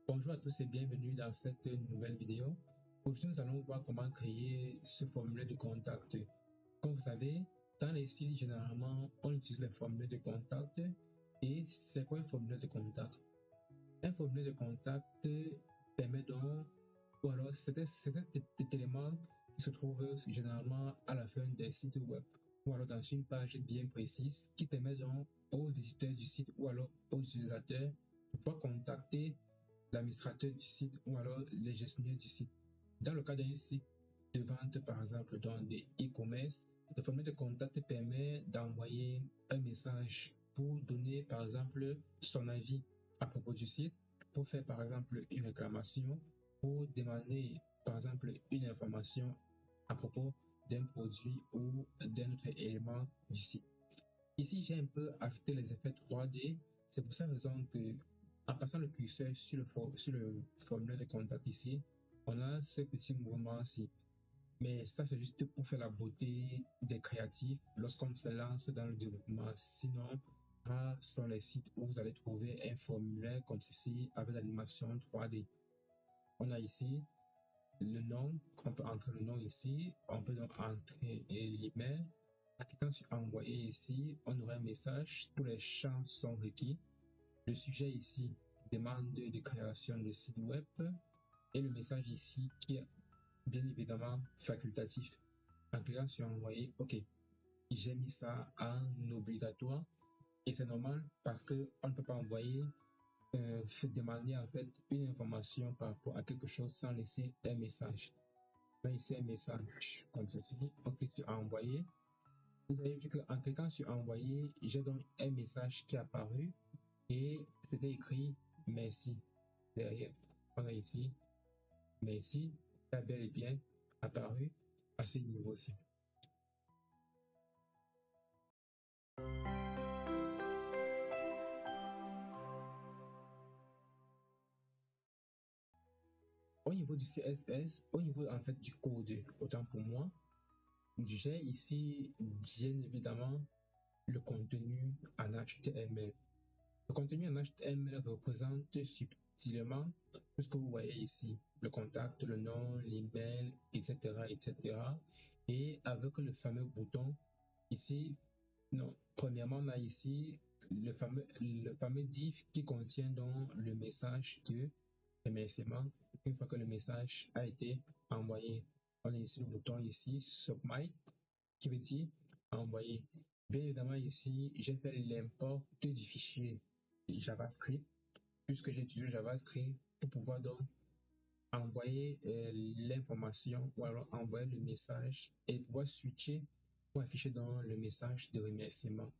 Bonjour à tous et bienvenue dans cette nouvelle vidéo. Aujourd'hui, nous allons voir comment créer ce formulaire de contact. Comme vous savez, dans les sites, généralement, on utilise les formulaires de contact. Et c'est quoi un formulaire de contact? Un formulaire de contact permet donc, ou alors c'est cet élément qui se trouve généralement à la fin des sites web, ou alors dans une page bien précise, qui permet donc aux visiteurs du site ou alors aux utilisateurs de pouvoir contacter l'administrateur du site ou alors les gestionnaires du site. Dans le cas d'un site de vente, par exemple, dans des e-commerce, le formulaire de contact permet d'envoyer un message pour donner, par exemple, son avis à propos du site, pour faire, par exemple, une réclamation, pour demander, par exemple, une information à propos d'un produit ou d'un autre élément du site. Ici, j'ai un peu ajouté les effets 3D. C'est pour cette raison que, en passant le curseur sur le formulaire de contact ici, on a ce petit mouvement-ci. Mais ça, c'est juste pour faire la beauté des créatifs lorsqu'on se lance dans le développement. Sinon, rares sont les sites où vous allez trouver un formulaire comme ceci avec l'animation 3D. On a ici le nom, on peut entrer le nom ici, on peut donc entrer l'email. En cliquant sur envoyer ici, on aura un message, tous les champs sont requis. Le sujet ici, demande de création de site web et le message ici qui est bien évidemment facultatif. En cliquant sur envoyer, ok, j'ai mis ça en obligatoire et c'est normal parce que on ne peut pas envoyer demander en fait une information par rapport à quelque chose sans laisser un message. Ici un message comme ceci, on clique sur envoyer. Vous avez vu qu'en cliquant sur envoyer, j'ai donc un message qui est apparu et c'était écrit merci. Derrière, on a ici merci, qui a bel et bien apparu à ce niveau-ci. Au niveau du CSS, au niveau en fait du code, autant pour moi, j'ai ici bien évidemment le contenu en HTML. Le contenu en HTML représente subtilement tout ce que vous voyez ici, le contact, le nom, l'email, etc., etc. Et avec le fameux bouton ici, non, premièrement, on a ici le fameux div qui contient donc le message de remerciement. Une fois que le message a été envoyé, on a ici le bouton ici, submit, qui veut dire envoyer. Bien évidemment, ici, j'ai fait l'import du fichier JavaScript, puisque j'ai utilisé JavaScript pour pouvoir donc envoyer l'information ou alors envoyer le message et pouvoir switcher pour afficher dans le message de remerciement.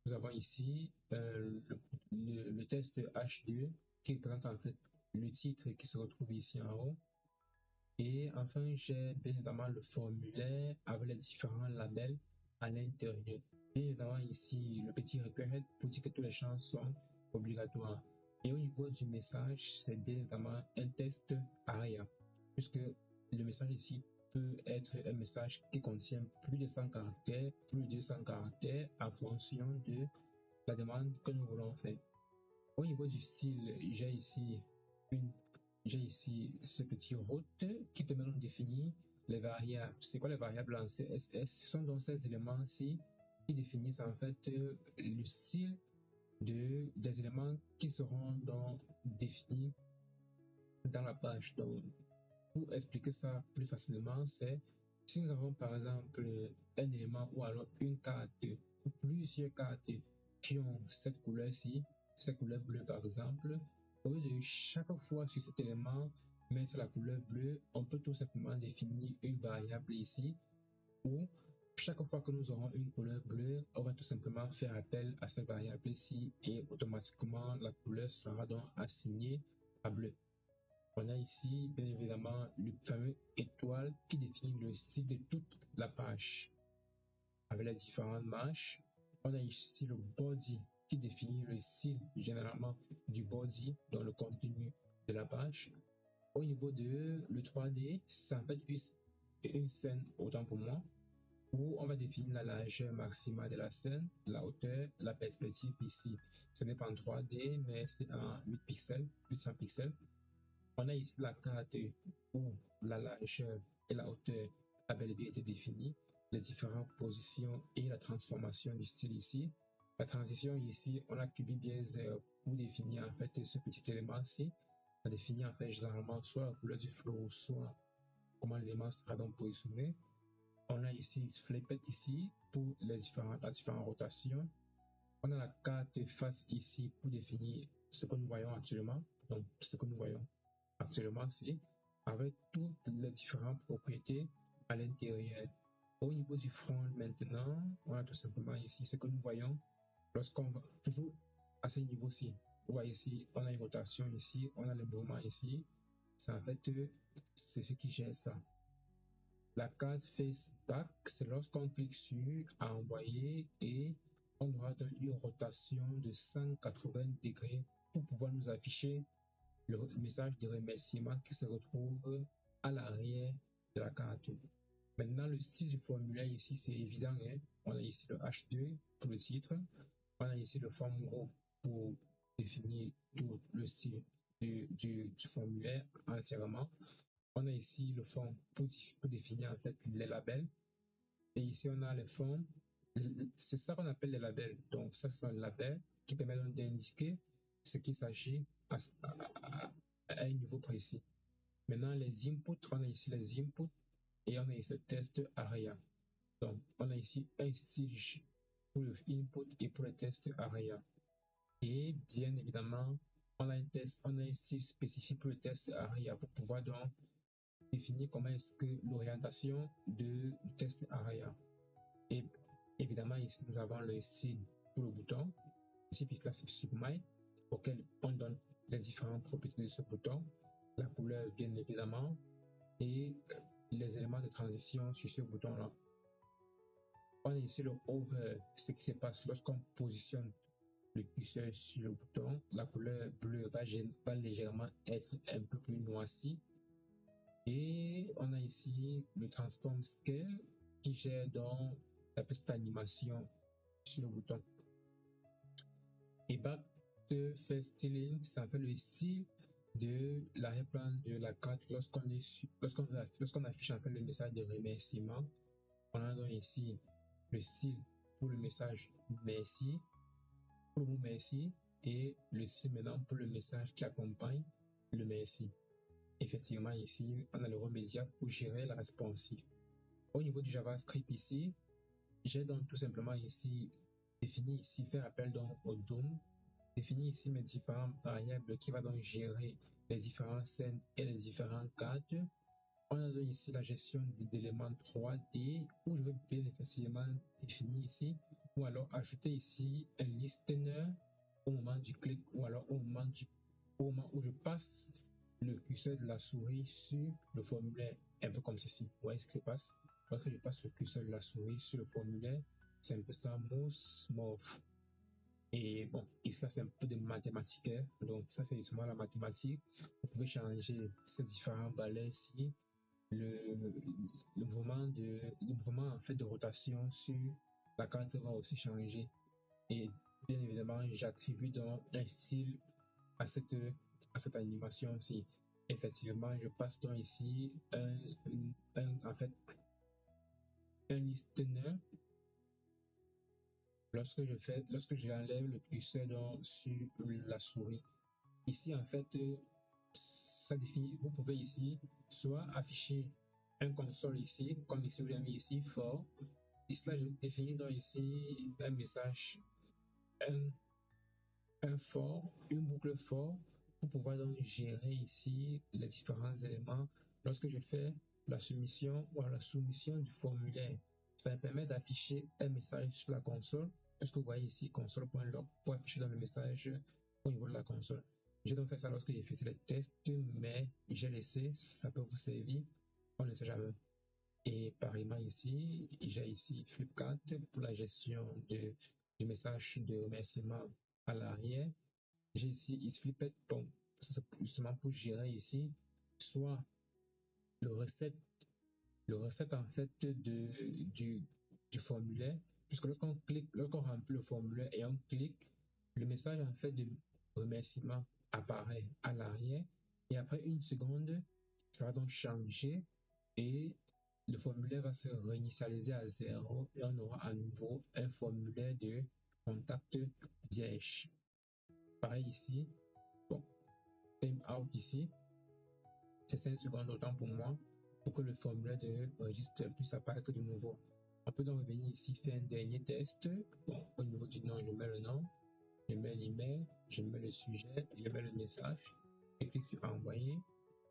Nous avons ici le test H2 qui présente en fait le titre qui se retrouve ici en haut. Et enfin, j'ai bien évidemment le formulaire avec les différents labels à l'intérieur. Bien évidemment, ici, le petit requête pour dire que tous les champs sont obligatoires. Et au niveau du message, c'est bien évidemment un test ARIA, puisque le message ici peut être un message qui contient plus de 100 caractères, plus de 200 caractères en fonction de la demande que nous voulons faire. Au niveau du style, j'ai ici ce petit route qui permet de définir les variables. C'est quoi les variables en CSS? Ce sont donc ces éléments-ci qui définissent en fait le style des éléments qui seront donc définis dans la page. Donc, pour expliquer ça plus facilement, c'est si nous avons par exemple un élément ou alors une carte ou plusieurs cartes qui ont cette couleur-ci, cette couleur bleue par exemple, au lieu de chaque fois sur cet élément mettre la couleur bleue, on peut tout simplement définir une variable ici où chaque fois que nous aurons une couleur bleue, on va tout simplement faire appel à cette variable ici et automatiquement la couleur sera donc assignée à bleu. On a ici bien évidemment le fameux étoile qui définit le style de toute la page avec les différentes marches. On a ici le body qui définit le style généralement du body dans le contenu de la page. Au niveau de le 3D, c'est en fait une scène autant pour moi où on va définir la largeur maximale de la scène, la hauteur, la perspective ici. Ce n'est pas en 3D mais c'est en 8 pixels, 800 pixels. On a ici la carte où la largeur et la hauteur a bel et bien été définie, les différentes positions et la transformation du style ici. La transition ici, on a QBBase pour définir en fait ce petit élément-ci. On a défini en fait généralement soit la couleur du flow, soit comment l'élément sera donc positionné. On a ici Flipped ici pour la différentes rotations. On a la carte face ici pour définir ce que nous voyons actuellement. Donc, ce que nous voyons actuellement, c'est avec toutes les différentes propriétés à l'intérieur. Au niveau du front maintenant, on a tout simplement ici ce que nous voyons lorsqu'on va toujours à ce niveau-ci. Vous voyez ici, on a une rotation ici, on a le mouvement ici. C'est en fait, c'est ce qui gère ça. La carte Face Back, c'est lorsqu'on clique sur envoyer et on aura donc une rotation de 180 degrés pour pouvoir nous afficher le message de remerciement qui se retrouve à l'arrière de la carte. Maintenant, le style du formulaire ici, c'est évident. Hein? On a ici le H2 pour le titre. On a ici le forme gros pour définir tout le style du formulaire entièrement. On a ici le fond pour définir en fait les labels. Et ici, on a les fonds. C'est ça qu'on appelle les labels. Donc, ça, c'est un label qui permet d'indiquer ce qu'il s'agit à un niveau précis. Maintenant, les inputs, on a ici les inputs et on a ici le test ARIA. Donc, on a ici un style pour le input et pour le test ARIA. Et bien évidemment, on a un style spécifique pour le test ARIA pour pouvoir donc définir comment est-ce que l'orientation du test ARIA. Et évidemment, ici, nous avons le style pour le bouton. Ici, puis là, c'est Submit, auquel on donne les différentes propriétés de ce bouton, la couleur, bien évidemment, et les éléments de transition sur ce bouton-là. On a ici le Over, ce qui se passe lorsqu'on positionne le curseur sur le bouton. La couleur bleue va légèrement être un peu plus noircie. Et on a ici le Transform Scale qui gère donc la petite animation sur le bouton. Et Back to Face Styling, c'est un peu le style de l'arrière-plan de la carte lorsqu'on affiche un peu le message de remerciement. On a donc ici le style pour le message merci, pour le mot merci, et le style maintenant pour le message qui accompagne le merci. Effectivement, ici, on a le remédia pour gérer la responsive. Au niveau du JavaScript ici, j'ai donc tout simplement ici défini ici, faire appel donc au DOM, définir ici mes différentes variables qui va donc gérer les différentes scènes et les différentes cartes. On a donc ici la gestion d'éléments 3D où je vais bien effectivement définir ici ou alors ajouter ici un listener au moment du clic ou alors au moment où je passe le curseur de la souris sur le formulaire, un peu comme ceci. Vous voyez ce qui se passe? Lorsque je passe le curseur de la souris sur le formulaire, c'est un peu ça, mouse, morph. Et bon, ici, là, c'est un peu de mathématiques. Hein. Donc, ça, c'est justement la mathématique. Vous pouvez changer ces différents balais ici. Le mouvement en fait de rotation sur la carte va aussi changer. Et bien évidemment, j'attribue donc un style à cette animation aussi. Effectivement, je passe donc ici en fait un listener lorsque j'enlève le curseur donc sur la souris. Ici en fait ça définit, vous pouvez ici soit afficher un console ici, comme ici vous l'avez mis ici for. Ici là je définis donc ici un message, un for, une boucle for pour pouvoir donc gérer ici les différents éléments lorsque je fais la soumission ou la soumission du formulaire. Ça me permet d'afficher un message sur la console, puisque vous voyez ici console.log pour afficher dans le message au niveau de la console. J'ai donc fait ça lorsque j'ai fait les tests, mais j'ai laissé, ça peut vous servir, on ne sait jamais. Et pareillement ici, j'ai ici Flipkart pour la gestion du message de remerciement à l'arrière. J'ai ici isFlipped, bon, c'est justement pour gérer ici soit le recette en fait du formulaire, puisque lorsqu'on remplit le formulaire et on clique, le message en fait de remerciement apparaît à l'arrière, Et après une seconde, ça va donc changer et le formulaire va se réinitialiser à 0 et on aura à nouveau un formulaire de contact vierge. Pareil ici, bon, time out ici, c'est 5 secondes autant pour moi pour que le formulaire de registre puisse apparaître de nouveau. On peut donc revenir ici, faire un dernier test. Bon, au niveau du nom, je mets le nom, je mets l'email, je mets le sujet, je mets le message, et clique sur envoyer.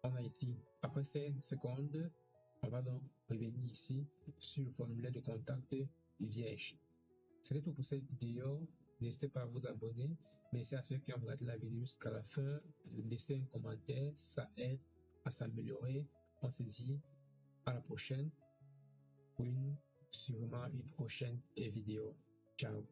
On a été, après 5 secondes, on va donc revenir ici sur le formulaire de contact vierge. C'est tout pour cette vidéo. N'hésitez pas à vous abonner. Merci à ceux qui ont regardé la vidéo jusqu'à la fin. Laissez un commentaire, ça aide à s'améliorer. On se dit à la prochaine pour sûrement une prochaine vidéo. Ciao.